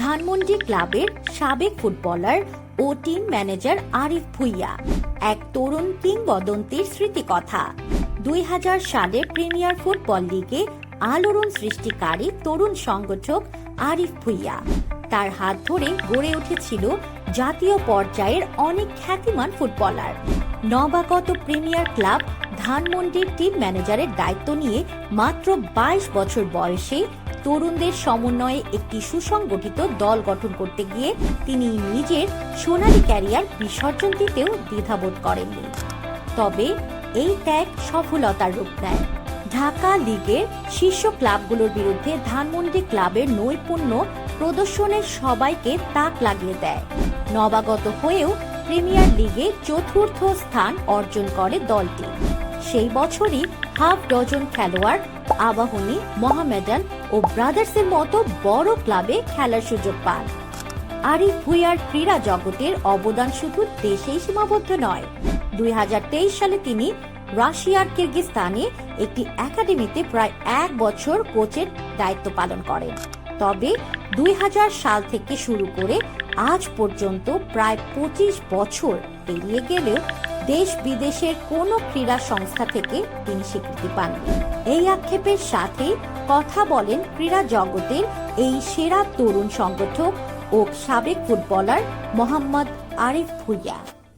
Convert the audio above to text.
ধানমন্ডি ক্লাবের সাবেক ফুটবলার ও team manager Arif Bhuiyan এক তরুণ কিংবদন্তির স্মৃতিকথা। 2000 সালে প্রিমিয়ার ফুটবল লিগে আলোড়ন সৃষ্টিকারী তরুণ সংগঠক আরিফ ভুঁইয়া। তার হাত ধরে গড়ে উঠেছিল জাতীয় পর্যায়ের অনেক খ্যাতিমান ফুটবলার। নবাগত প্রিমিয়ার ক্লাব ধানমন্ডির টিম ম্যানেজারের দায়িত্ব নিয়ে মাত্র 22 বছর বয়সে তরুণদের সমন্বয়ে একটি সুসংগঠিত দল গঠন করতে গিয়ে তিনি নিজের সোনালী ক্যারিয়ার বিসর্জন দিতেও দ্বিধাবোধ করেননি। তবে এই ত্যাগ সফলতার রূপ নেয়। ঢাকা লিগের শীর্ষ ক্লাবগুলোর বিরুদ্ধে ধানমন্ডি ক্লাবের নৈপুণ্য প্রদর্শনের সবাইকে তাক লাগিয়ে দেয়। নবাগত হয়েও প্রিমিয়ার লিগে চতুর্থ স্থান অর্জন করে দলটি। সেই বছরই হাফ ডজন খেলোয়াড় আবাহনী, মোহামেডান ও ব্রাদার্সের মতো বড় ক্লাবে খেলার সুযোগ পান। আরিফ ভুঁইয়ার ক্রীড়া জগতের অবদান শুধু দেশেই সীমাবদ্ধ নয়। 2023 সালে তিনি রাশিয়ার কিরগিজস্তানে একটি একাডেমিতে প্রায় 1 বছর কোচের দায়িত্ব পালন করেন। তবে 2000 সাল থেকে শুরু করে আজ পর্যন্ত প্রায় 25 বছর পেরিয়ে গেলেও দেশ বিদেশের কোনো ক্রীড়া সংস্থা থেকে তিনি স্বীকৃতি পাননি। এই আক্ষেপের সাথে কথা বলেন ক্রীড়া জগতের এই সেরা তরুণ সংগঠক ও সাবেক ফুটবলার মোহাম্মদ আরিফ ভুঁইয়া।